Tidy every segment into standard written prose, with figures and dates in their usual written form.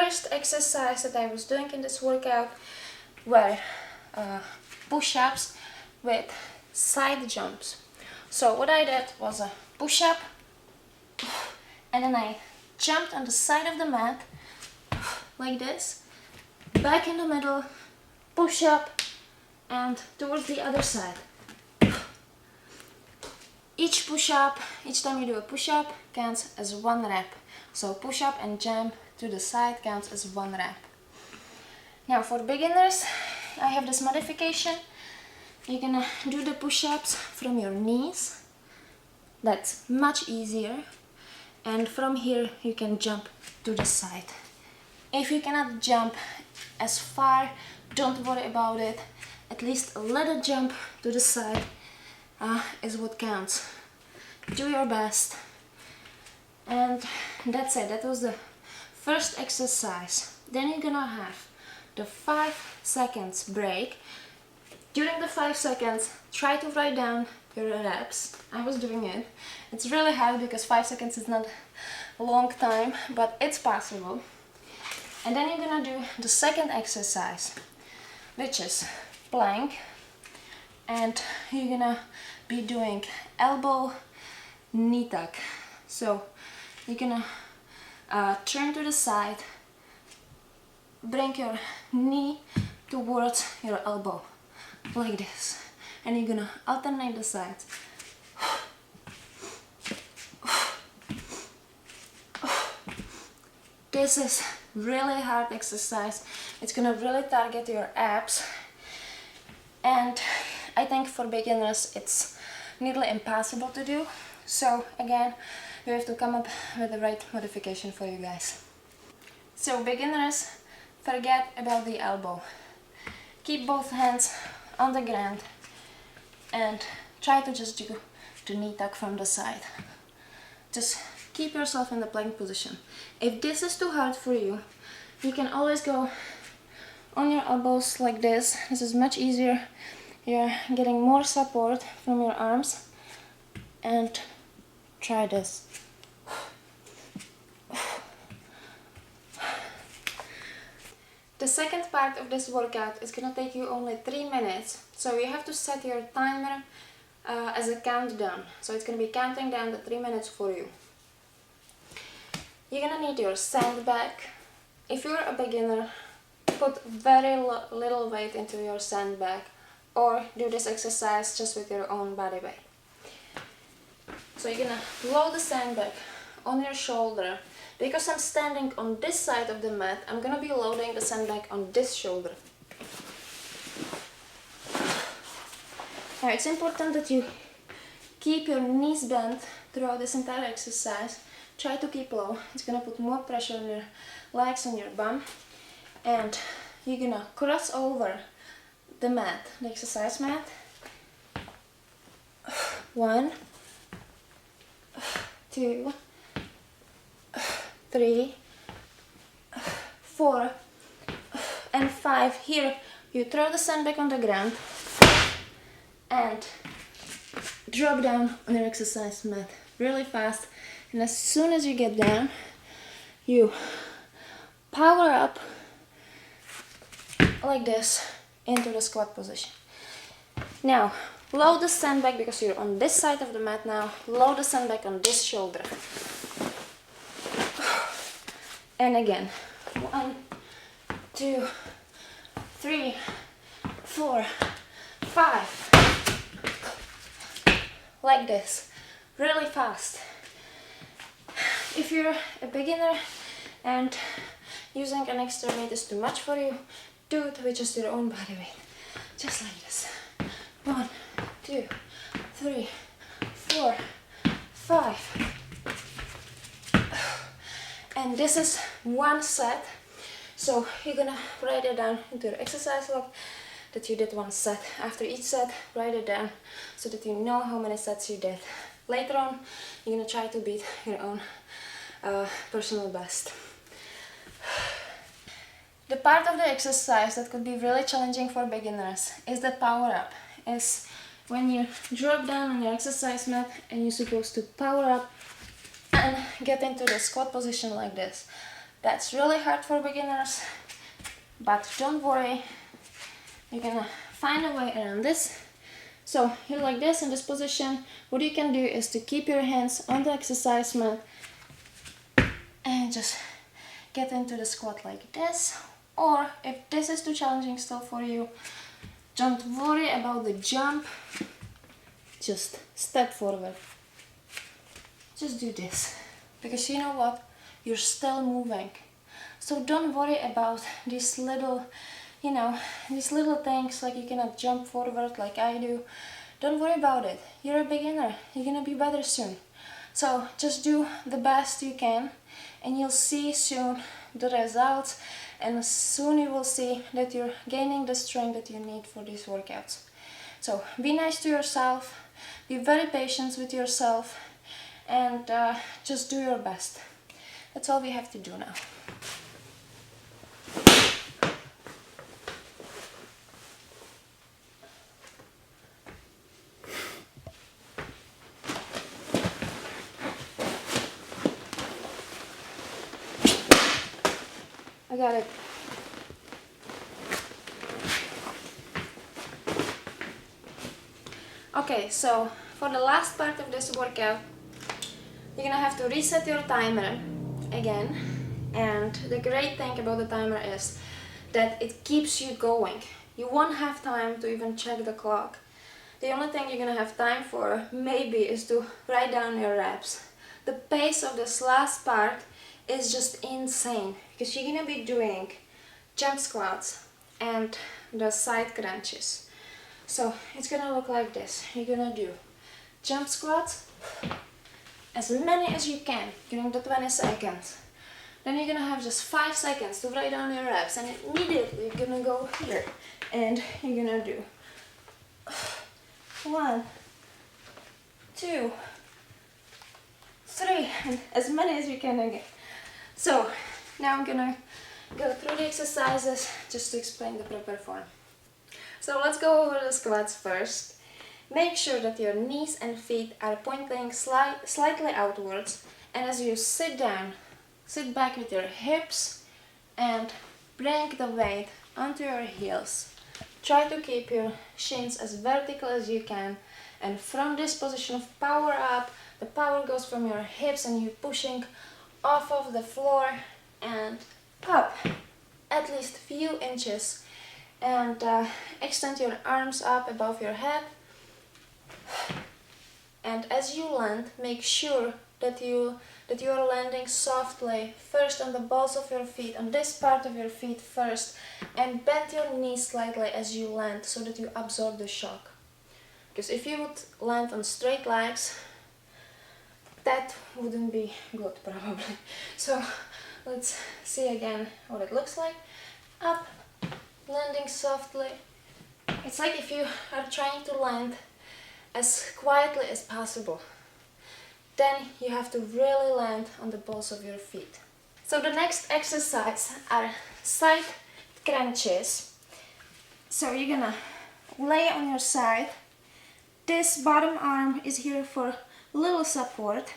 first exercise that I was doing in this workout were push-ups with side jumps. So what I did was a push-up, and then I jumped on the side of the mat like this, back in the middle, push-up, and towards the other side. Each push-up, each time you do a push-up, counts as 1 rep. So push-up and jump to the side counts as 1 rep. Now for beginners, I have this modification. You're gonna do the push-ups from your knees. That's much easier. And from here you can jump to the side. If you cannot jump as far, don't worry about it. At least a little jump to the side is what counts. Do your best. And that's it. That was the first exercise. Then you're gonna have the 5 seconds break. During the 5 seconds, try to write down your reps. I was doing it. It's really hard because 5 seconds is not a long time, but it's possible. And then you're gonna do the second exercise, which is plank. And you're gonna be doing elbow knee tuck. So you're gonna turn to the side, bring your knee towards your elbow like this, and you're gonna alternate the sides. This is really hard exercise. It's gonna really target your abs, and I think for beginners it's nearly impossible to do. So again, you have to come up with the right modification for you guys. So beginners, forget about the elbow. Keep both hands on the ground and try to just do the knee tuck from the side. Just keep yourself in the plank position. If this is too hard for you, you can always go on your elbows like this. This is much easier. You're getting more support from your arms. And try this. The second part of this workout is gonna take you only 3 minutes, so you have to set your timer as a countdown. So it's gonna be counting down the 3 minutes for you. You're gonna need your sandbag. If you're a beginner, put very little weight into your sandbag, or do this exercise just with your own body weight. So you're gonna load the sandbag on your shoulder. Because I'm standing on this side of the mat, I'm gonna be loading the sandbag on this shoulder. Now it's important that you keep your knees bent throughout this entire exercise. Try to keep low. It's gonna put more pressure on your legs, on your bum. And you're gonna cross over the mat, the exercise mat. 1, 2, 3, 4, and 5. Here you throw the sandbag on the ground and drop down on your exercise mat really fast, and as soon as you get down, you power up like this into the squat position. Now load the sandbag, because you're on this side of the mat now. Load the sandbag on this shoulder. And again, 1, 2, 3, 4, 5. Like this, really fast. If you're a beginner and using an extra weight is too much for you, do it with just your own body weight. Just like this. 1, 2, 3, 4, 5. And this is 1 set, so you're gonna write it down into your exercise log that you did 1 set. After each set, write it down so that you know how many sets you did. Later on, you're gonna try to beat your own personal best. The part of the exercise that could be really challenging for beginners is the power up. Is when you drop down on your exercise mat and you're supposed to power up and get into the squat position like this. That's really hard for beginners, but don't worry, you're gonna find a way around this. So you're like this in this position. What you can do is to keep your hands on the exercise mat and just get into the squat like this. Or if this is too challenging still for you, don't worry about the jump, just step forward. Just do this, because you know what, you're still moving. So don't worry about these little, these little things like you cannot jump forward like I do. Don't worry about it. You're a beginner. You're gonna be better soon. So just do the best you can and you'll see soon the results, and soon you will see that you're gaining the strength that you need for these workouts. So be nice to yourself, be very patient with yourself, and just do your best. That's all we have to do now. I got it. Okay, so for the last part of this workout, you're gonna have to reset your timer again. And the great thing about the timer is that it keeps you going. You won't have time to even check the clock. The only thing you're gonna have time for maybe is to write down your reps. The pace of this last part is just insane, because you're gonna be doing jump squats and the side crunches. So it's gonna look like this. You're gonna do jump squats, as many as you can during the 20 seconds. Then you're gonna have just 5 seconds to write down your reps, and immediately you're gonna go here and you're gonna do 1, 2, 3, and as many as you can again. So now I'm gonna go through the exercises just to explain the proper form. So let's go over the squats first. Make sure that your knees and feet are pointing slightly outwards, and as you sit down, sit back with your hips and bring the weight onto your heels. Try to keep your shins as vertical as you can, and from this position of power up, the power goes from your hips and you're pushing off of the floor and up at least a few inches, and extend your arms up above your head. And as you land, make sure that you are landing softly first on the balls of your feet, on this part of your feet first, and bend your knees slightly as you land so that you absorb the shock. Because if you would land on straight legs, that wouldn't be good probably. So let's see again what it looks like. Up, landing softly. It's like if you are trying to land as quietly as possible. Then you have to really land on the balls of your feet. So the next exercise are side crunches. So you're gonna lay on your side. This bottom arm is here for little support,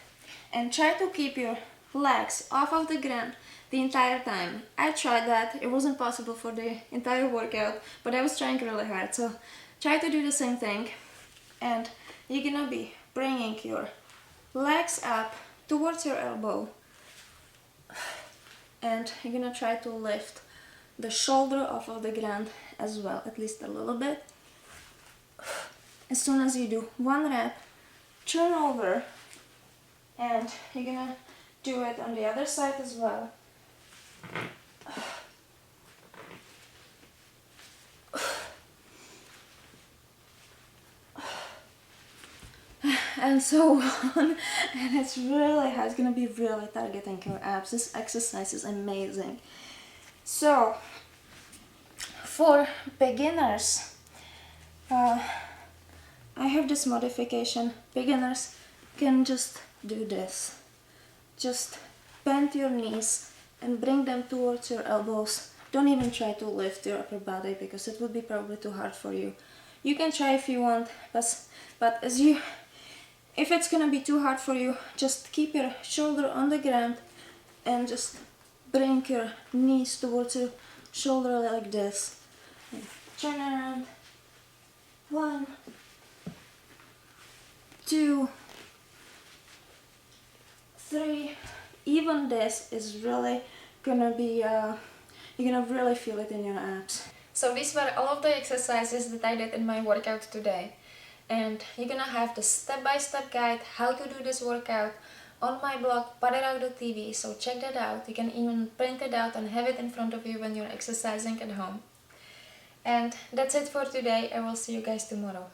and try to keep your legs off of the ground the entire time. I tried that. It wasn't possible for the entire workout, but I was trying really hard. So try to do the same thing, and you're gonna be bringing your legs up towards your elbow, and you're gonna try to lift the shoulder off of the ground as well, at least a little bit. As soon as you do one rep, turn over, and you're gonna do it on the other side as well. And so on, and it's really hard. It's gonna be really targeting your abs. This exercise is amazing. So for beginners, I have this modification. Beginners can just do this. Just bend your knees and bring them towards your elbows. Don't even try to lift your upper body, because it would be probably too hard for you. You can try if you want, but if it's gonna be too hard for you, just keep your shoulder on the ground and just bring your knees towards your shoulder like this. And turn around. 1, 2, 3. Even this is really gonna be, you're gonna really feel it in your abs. So these were all of the exercises that I did in my workout today. And you're gonna have the step-by-step guide how to do this workout on my blog BodyRock.tv, so check that out. You can even print it out and have it in front of you when you're exercising at home. And that's it for today. I will see you guys tomorrow.